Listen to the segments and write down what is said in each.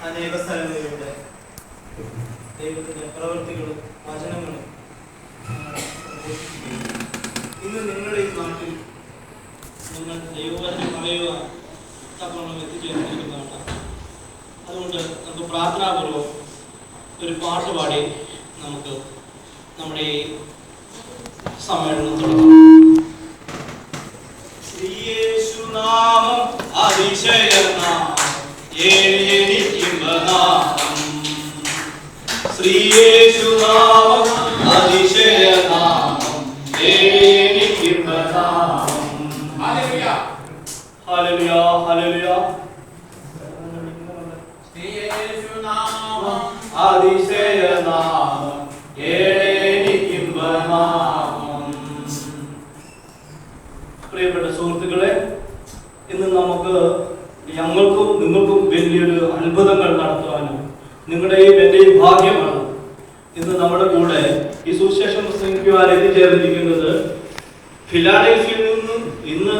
അനേക സ്ഥലങ്ങളിലൂടെ ദൈവത്തിന്റെ പ്രവൃത്തികളും വചനങ്ങളും ഇന്ന് നിങ്ങളുടെ ഈ നാട്ടിൽ നിങ്ങൾ ദൈവവചനം പറയുക തക്കവണ്ണം എത്തിച്ചേർന്നിരിക്കുന്നതാണ്. അതുകൊണ്ട് നമുക്ക് പ്രാർത്ഥനാപൂർവ്വം ഒരു പാട്ട് പാടി നമുക്ക് നമ്മുടെ ഈ സമ്മേളനം തുടങ്ങാം. ശ്രീയേശുനാമം അതിശയനാമം ഏഴെനിക്കിമ്പനാമം, ശ്രീയേശുനാമം അതിശയനാമം ഏഴെനിക്കിമ്പനാമം. ഹല്ലേലൂയ ഹല്ലേലൂയ ഹല്ലേലൂയ. ശ്രീയേശുനാമം അതിശയനാമം ഏഴെനിക്കിമ്പനാമം. പ്രിയപ്പെട്ട സുഹൃത്തുക്കളെ, ഇന്ന് നമുക്ക് ഞങ്ങൾക്കും നിങ്ങൾക്കും വലിയൊരു അത്ഭുതങ്ങൾ നടത്തുവാനും നിങ്ങളുടെ ഈ വലിയ ഭാഗ്യമാണ്. ഇന്ന് നമ്മുടെ കൂടെ ഈ സുവിശേഷം പ്രസംഗിക്കുവാൻ എത്തിച്ചേർന്നിരിക്കുന്നത് ഫിലാഡൽഫിയയിൽ നിന്നും ഇന്ന്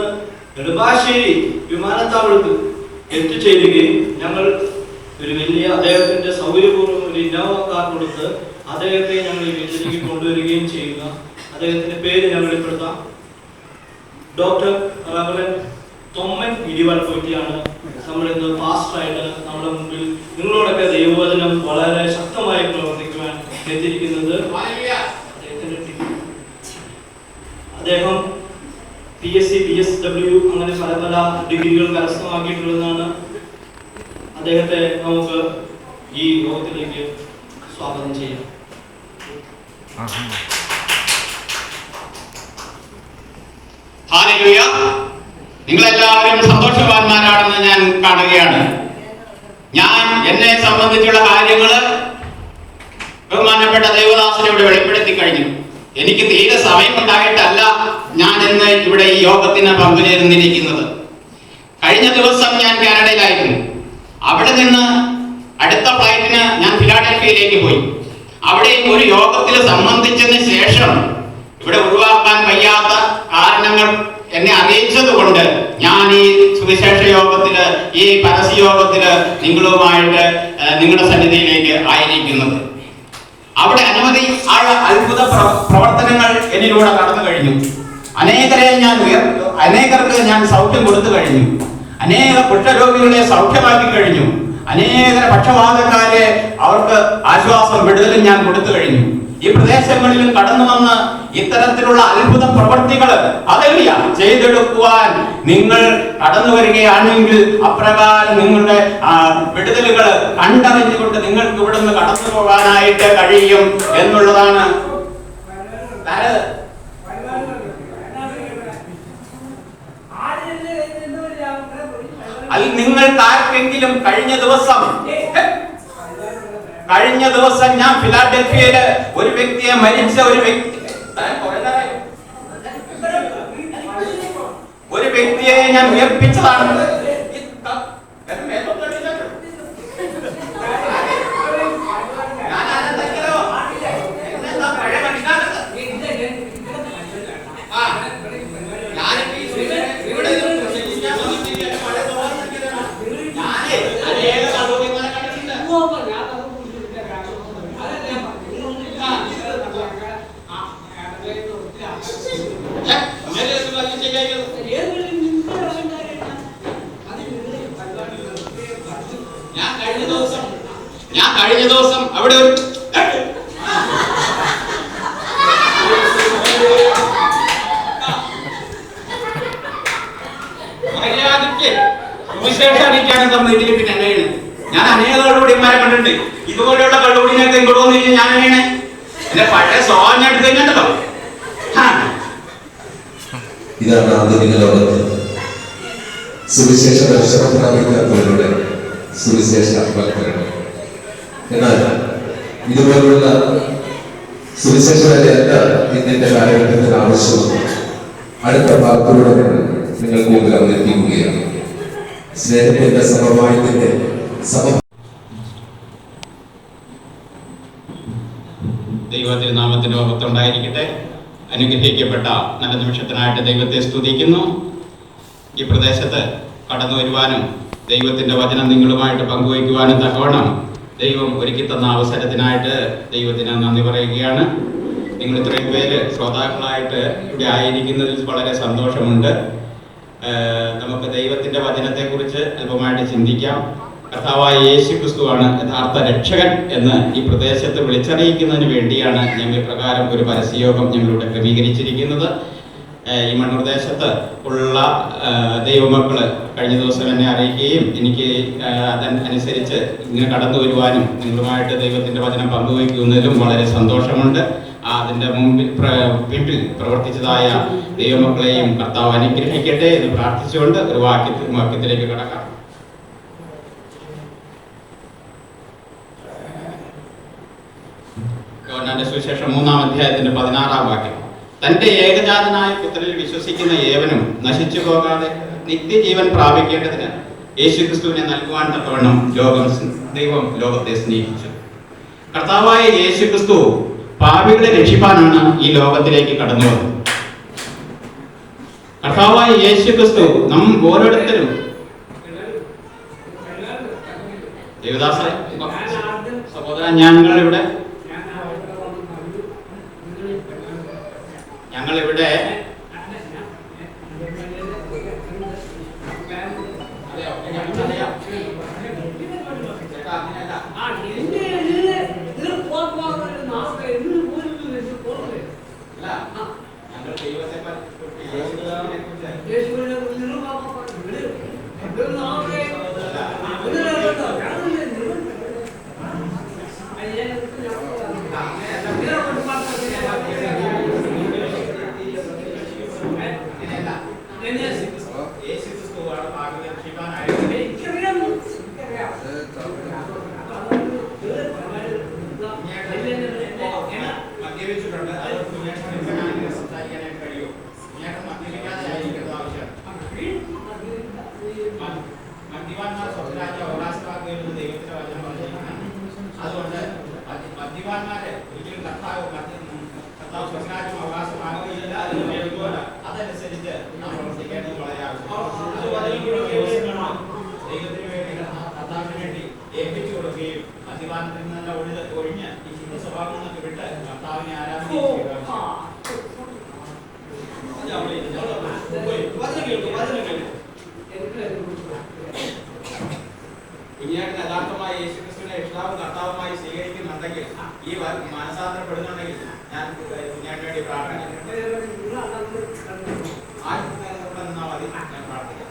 നെടുമ്പാശ്ശേരി വിമാനത്താവളത്തിൽ എത്തിച്ചേരുകയും ഞങ്ങൾ ഒരു വലിയ അദ്ദേഹത്തിന്റെ സൗകര്യപൂർവ്വം ഒരു ഇന്നോവ കാർ കൊടുത്ത് അദ്ദേഹത്തെ ഞങ്ങൾ ഈ വേദിയിലേക്ക് കൊണ്ടുവരികയും ചെയ്യുക. അദ്ദേഹത്തിന്റെ പേര് ഞാൻ വെളിപ്പെടുത്താം. ഡോക്ടർ റവറൻഡ് തൊമ്മൻ ഇടിവാൾപോറ്റിയാണ് നമ്മളിന്ന് പാസ്റ്ററായിട്ട് നമ്മുടെ മുമ്പിൽ നിങ്ങളോടൊക്കെ ദൈവവചനം വളരെ ശക്തമായി പ്രവർത്തിക്കുവാൻ എത്തിയിരിക്കുന്നത്. അദ്ദേഹം PSc PSW അങ്ങനെ പല പല ഡിഗ്രികൾ കരസ്ഥമാക്കിയിട്ടുള്ളതാണ്. അദ്ദേഹത്തെ നമുക്ക് ഈ യോഗത്തിലേക്ക് സ്വാഗതം ചെയ്യാം. ഹല്ലേലൂയ. നിങ്ങളെല്ലാവരും സന്തോഷവാന്മാരാണെന്ന് ഞാൻ കാണുകയാണ്. ഞാൻ എന്നെ സംബന്ധിച്ചുള്ള കാര്യങ്ങൾ ബഹുമാനപ്പെട്ട ദൈവദാസനോട് വെളിപ്പെടുത്തി കഴിഞ്ഞു. എനിക്ക് തീരെ സമയമുണ്ടായിട്ടല്ല ഞാൻ ഇന്ന് ഇവിടെ ഈ യോഗത്തിന് പങ്കുചേർന്നിരിക്കുന്നത്. കഴിഞ്ഞ ദിവസം ഞാൻ കാനഡയിലായിരുന്നു. അവിടെ നിന്ന് അടുത്ത ഫ്ലൈറ്റിന് ഞാൻ ഫിലാഡൽഫിയയിലേക്ക് പോയി. അവിടെയും ഒരു യോഗത്തിൽ സംബന്ധിച്ചതിന് ശേഷം ഇവിടെ ഒഴിവാക്കാൻ വയ്യാത്ത കാരണങ്ങൾ എന്നെ അറിയിച്ചത് കൊണ്ട് ഞാൻ ഈ സുവിശേഷ യോഗത്തില്, ഈ പരസ്യയോഗത്തില് നിങ്ങളുമായിട്ട് നിങ്ങളുടെ സന്നിധിയിലേക്ക് ആയിരിക്കുന്നത്. അവിടെ അനവധി അത്ഭുത പ്രവർത്തനങ്ങൾ എന്നിലൂടെ കടന്നു കഴിഞ്ഞു. അനേകർക്ക് ഞാൻ സൗഖ്യം കൊടുത്തു കഴിഞ്ഞു. അനേക കുഷ്ഠരോഗികളെ സൗഖ്യമാക്കി കഴിഞ്ഞു. അനേക പക്ഷപാതക്കാരെ അവർക്ക് ആശ്വാസം വിടുതലും ഞാൻ കൊടുത്തു കഴിഞ്ഞു. ഈ പ്രദേശങ്ങളിലും കടന്നു വന്ന് ഇത്തരത്തിലുള്ള അത്ഭുത പ്രവർത്തികൾ ഹല്ലേലൂയ ചെയ്തെടുക്കുവാൻ നിങ്ങൾ കടന്നു വരികയാണെങ്കിൽ അപ്രകാരം നിങ്ങളുടെ വിടുതലുകൾ കണ്ടറിഞ്ഞുകൊണ്ട് നിങ്ങൾക്ക് ഇവിടുന്ന് കടന്നു പോകാനായിട്ട് കഴിയും എന്നുള്ളതാണ്. അത് നിങ്ങൾക്ക് ആർക്കെങ്കിലും കഴിഞ്ഞ ദിവസം ഞാൻ ഫിലാഡൽഫിയയില് ഒരു വ്യക്തിയെ മരിച്ച ഒരു വ്യക്തിയെ ഞാൻ ഉയർപ്പിച്ചതാണ്. ഞാൻ കഴിഞ്ഞ ദിവസം അവിടെ ഒരു പിന്നെ എങ്ങനെയാണ് ഞാൻ അനേക കള്ളുകൂടിമാരെ കണ്ടിട്ടുണ്ട്. ഇതുപോലെയുള്ള കള്ളുകൂടിനൊക്കെ ഇങ്ങോട്ട് വന്നിട്ട് ഞാൻ എങ്ങനെയാണ് എന്റെ പഴയ സ്വഭാവം എടുത്ത് കഴിഞ്ഞിട്ടല്ലോ. ഇതാണ് ആധുനിക ലോകത്ത് സുവിശേഷ ദർശനം പ്രാപിക്കാത്തവരുടെ സുവിശേഷ ഭക്തരുടെ. എന്നാൽ ഇതുപോലുള്ള സുവിശേഷതയല്ല ഇന്നത്തെ കാലഘട്ടത്തിന് ആവശ്യമാണ്. അടുത്ത വാക്കുകളുടെ നിങ്ങൾക്ക് മുമ്പിൽ അവതരിപ്പിക്കുകയാണ്. സ്നേഹത്തിന്റെ സമവായത്തിന്റെ ദൈവത്തിരുനാമത്തിന്റെ മഹത്വമുണ്ടായിരിക്കട്ടെ. അനുഗ്രഹിക്കപ്പെട്ട നല്ല നിമിഷത്തിനായിട്ട് ദൈവത്തെ സ്തുതിക്കുന്നു. ഈ പ്രദേശത്ത് കടന്നു വരുവാനും ദൈവത്തിന്റെ വചനം നിങ്ങളുമായിട്ട് പങ്കുവയ്ക്കുവാനും തക്കവണ്ണം ദൈവം ഒരുക്കി തന്ന അവസരത്തിനായിട്ട് ദൈവത്തിന് നന്ദി പറയുകയാണ്. നിങ്ങൾ ഇത്രയും പേര് ശ്രോതാക്കളായിട്ട് ഇവിടെ ആയിരിക്കുന്നതിൽ വളരെ സന്തോഷമുണ്ട്. നമുക്ക് ദൈവത്തിന്റെ വചനത്തെക്കുറിച്ച് അല്പമായിട്ട് ചിന്തിക്കാം. കർത്താവായ യേശു ക്രിസ്തുവാണ് യഥാർത്ഥ രക്ഷകൻ എന്ന് ഈ പ്രദേശത്ത് വിളിച്ചറിയിക്കുന്നതിന് വേണ്ടിയാണ് ഞങ്ങൾ പ്രകാരം ഒരു പരസ്യയോഗം ഞങ്ങളിവിടെ ക്രമീകരിച്ചിരിക്കുന്നത്. ഈ മണ്ണൂർ ദേശത്ത് ഉള്ള ദൈവമക്കള് കഴിഞ്ഞ ദിവസം എന്നെ അറിയിക്കുകയും എനിക്ക് അതനുസരിച്ച് ഇങ്ങനെ കടന്നു വരുവാനും നിങ്ങളുമായിട്ട് ദൈവത്തിന്റെ വചനം പങ്കുവയ്ക്കുന്നതിലും വളരെ സന്തോഷമുണ്ട്. അതിൻ്റെ പിന്നിൽ പ്രവർത്തിച്ചതായ ദൈവമക്കളെയും കർത്താവ് അനുഗ്രഹിക്കട്ടെ എന്ന് പ്രാർത്ഥിച്ചുകൊണ്ട് ഒരു വാക്യത്തിലേക്ക് കടക്കാം. യോഹന്നാന്റെ സുവിശേഷം 3-ാം അധ്യായത്തിന്റെ 16-ാം വാക്യം. തന്റെ ഏകജാതനായ പുത്രനിൽ വിശ്വസിക്കുന്ന ഏവനും നശിച്ചു പോകാതെ നിത്യജീവൻ പ്രാപിക്കേണ്ടതിന് യേശുക്രിസ്തുവിനെ നൽകുവാൻ തക്കവണ്ണം ദൈവം ലോകത്തെ സ്നേഹിച്ചു. കർത്താവായ യേശുക്രിസ്തു പാപികളെ രക്ഷിപ്പാനാണ് ഈ ലോകത്തിലേക്ക് കടന്നു വന്നത്. കർത്താവായ യേശുക്രിസ്തു നാം ഓരോരുത്തരും ദേവദാസ സഹോദരൻ ഞങ്ങളിവിടെ കുഞ്ഞാട്ടിന് യഥാർത്ഥമായി യേശുക്രിസ്തുവിനെ രക്ഷിതാവും കർത്താവുമായി സ്വീകരിക്കുന്നുണ്ടെങ്കിൽ ഈ മനസാന്തരപ്പെടുന്നുണ്ടെങ്കിൽ ഞാൻ കുഞ്ഞാട്ടിന് വേണ്ടി പ്രാർത്ഥിക്കാം. നിന്നാൽ മതി, ഞാൻ പ്രാർത്ഥിക്കാം.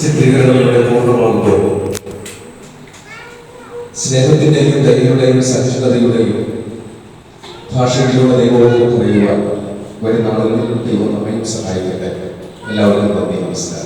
ചിത്രീകരണങ്ങളുടെ പൂർണ്ണമാകുമ്പോൾ സ്നേഹത്തിന്റെയും ദയയുടെയും സഹിഷ്ണുതയുടെയും ഭാഷയിലൂടെ ദൈവവും പറയുവാൻ വരുന്ന ആളുകളിൽ ദൈവം നമ്മയും സഹായിക്കട്ടെ. എല്ലാവർക്കും നന്ദി, നമസ്കാരം.